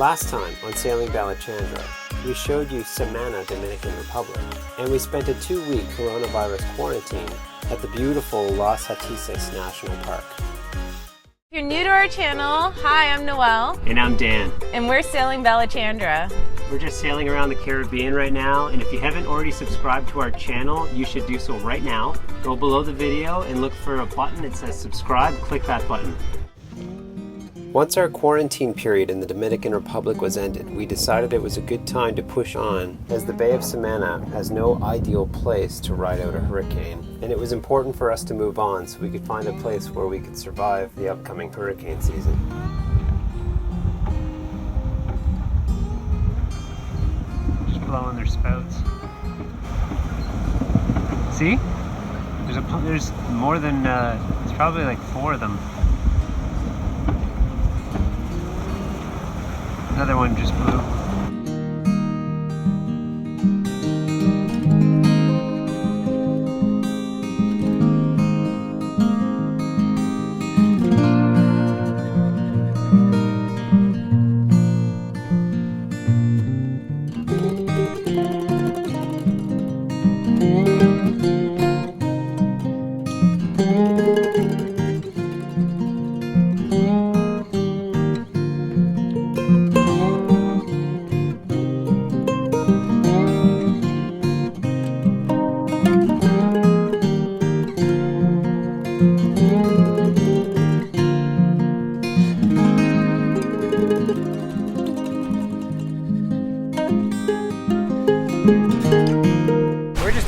Last time on Sailing Balachandra, we showed you Samana, Dominican Republic, and we spent a 2-week coronavirus quarantine at the beautiful Los Hatices National Park. If you're new to our channel, hi, I'm Noelle. And I'm Dan. And we're Sailing Balachandra. We're just sailing around the Caribbean right now, and if you haven't already subscribed to our channel, you should do so right now. Go below the video and look for a button that says subscribe. Click that button. Once our quarantine period in the Dominican Republic was ended, we decided it was a good time to push on, as the Bay of Samana has no ideal place to ride out a hurricane, and it was important for us to move on so we could find a place where we could survive the upcoming hurricane season. Just blowing their spouts. See? There's more than, it's probably like 4 of them. Another one just blew.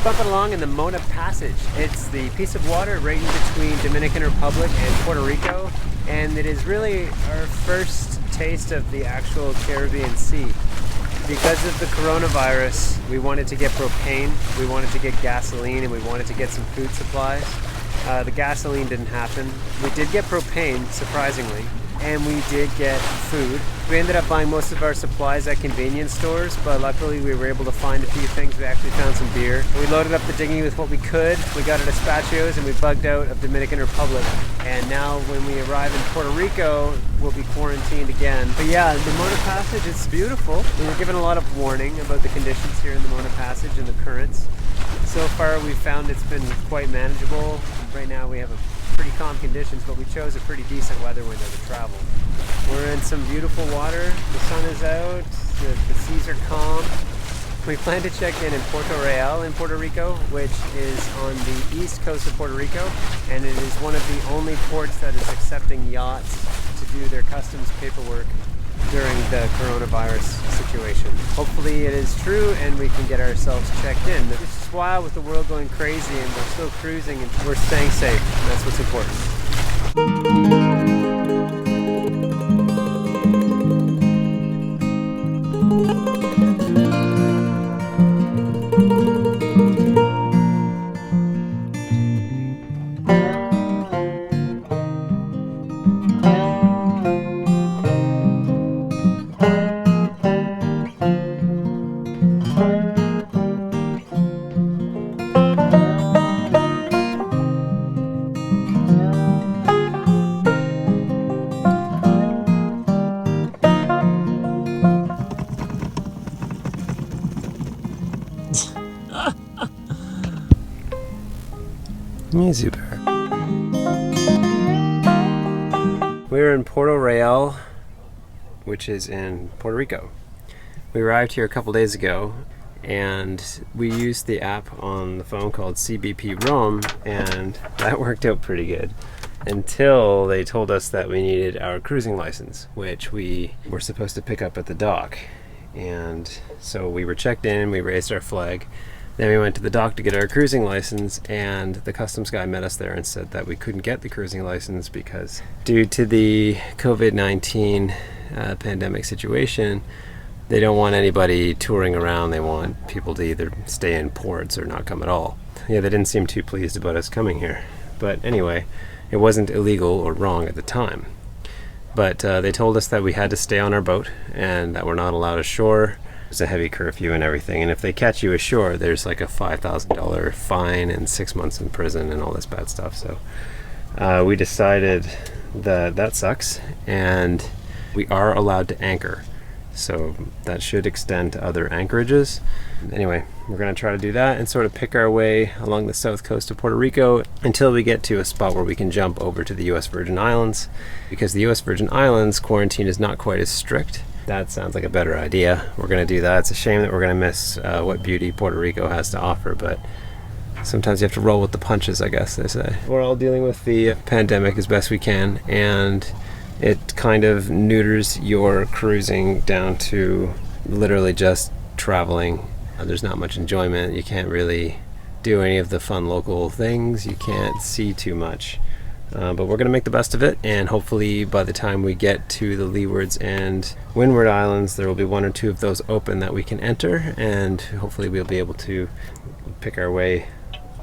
Bumping along in the Mona Passage. It's the piece of water right in between Dominican Republic and Puerto Rico, and it is really our first taste of the actual Caribbean Sea. Because of the coronavirus, we wanted to get propane, we wanted to get gasoline, and we wanted to get some food supplies. The gasoline didn't happen. We did get propane, surprisingly, and we did get food. We ended up buying most of our supplies at convenience stores, but luckily we were able to find a few things. We actually found some beer. We loaded up the dinghy with what we could. We got it at Spatios and we bugged out of Dominican Republic. And now when we arrive in Puerto Rico, we'll be quarantined again. But yeah, the Mona Passage is beautiful. We were given a lot of warning about the conditions here in the Mona Passage and the currents. So far we've found it's been quite manageable. Right now we have a pretty calm conditions, but we chose a pretty decent weather window to travel. We're in some beautiful water, the sun is out, the seas are calm. We plan to check in Puerto Real in Puerto Rico, which is on the east coast of Puerto Rico, and it is one of the only ports that is accepting yachts to do their customs paperwork during the coronavirus situation. Hopefully it is true and we can get ourselves checked in. It's just wild with the world going crazy, and we're still cruising and we're staying safe. That's what's important. Easy bear. We're in Puerto Real, which is in Puerto Rico. We arrived here a couple days ago, and we used the app on the phone called CBP Roam, and that worked out pretty good until they told us that we needed our cruising license, which we were supposed to pick up at the dock. And so we were checked in, we raised our flag. Then we went to the dock to get our cruising license, and the customs guy met us there and said that we couldn't get the cruising license because due to the COVID-19 pandemic situation, they don't want anybody touring around. They want people to either stay in ports or not come at all. Yeah, they didn't seem too pleased about us coming here. But anyway, it wasn't illegal or wrong at the time. But they told us that we had to stay on our boat and that we're not allowed ashore. There's a heavy curfew and everything, and if they catch you ashore, there's like a $5,000 fine and 6 months in prison and all this bad stuff. So we decided that sucks, and we are allowed to anchor. So that should extend to other anchorages. Anyway, we're going to try to do that and sort of pick our way along the south coast of Puerto Rico until we get to a spot where we can jump over to the US Virgin Islands, because the US Virgin Islands quarantine is not quite as strict. That sounds like a better idea. We're going to do that. It's a shame that we're going to miss what beauty Puerto Rico has to offer, but sometimes you have to roll with the punches, I guess they say. We're all dealing with the pandemic as best we can, and it kind of neuters your cruising down to literally just traveling. There's not much enjoyment. You can't really do any of the fun local things. You can't see too much. But we're going to make the best of it, and hopefully by the time we get to the Leewards and Windward Islands, there will be one or two of those open that we can enter, and hopefully we'll be able to pick our way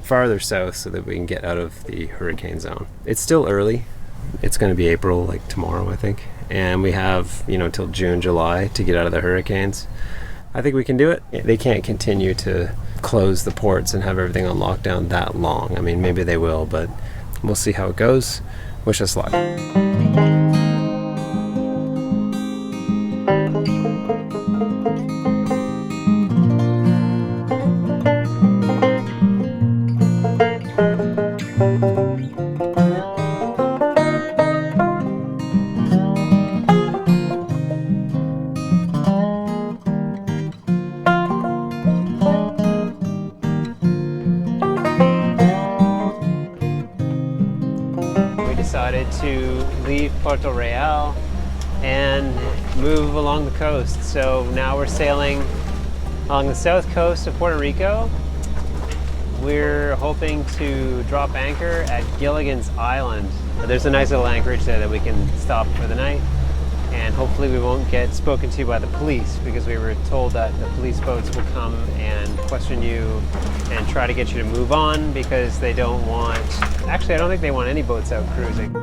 farther south so that we can get out of the hurricane zone. It's still early. It's going to be April, like tomorrow, I think, and we have, you know, till June, July to get out of the hurricanes. I think we can do it. They can't continue to close the ports and have everything on lockdown that long. I mean, maybe they will, but we'll see how it goes. Wish us luck. Decided to leave Puerto Real and move along the coast. So now we're sailing along the south coast of Puerto Rico. We're hoping to drop anchor at Gilligan's Island. There's a nice little anchorage there that we can stop for the night, and hopefully we won't get spoken to by the police, because we were told that the police boats will come and question you and try to get you to move on, because they don't want, actually I don't think they want any boats out cruising.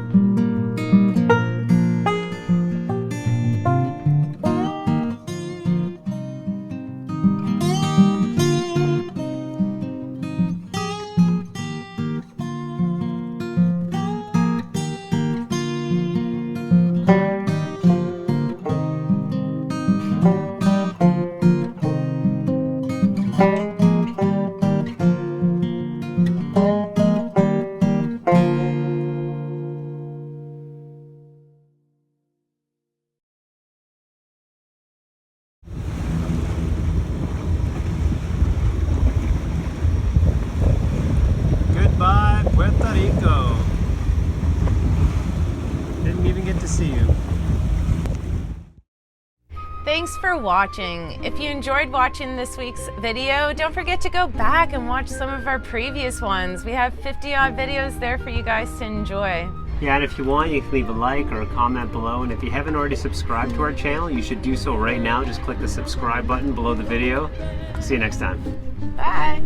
Goodbye, Puerto Rico. Didn't even get to see you. Thanks for watching. If you enjoyed watching this week's video, don't forget to go back and watch some of our previous ones. We have 50 odd videos there for you guys to enjoy. Yeah, and if you want, you can leave a like or a comment below, and if you haven't already subscribed to our channel, you should do so right now. Just click the subscribe button below the video. See you next time. Bye.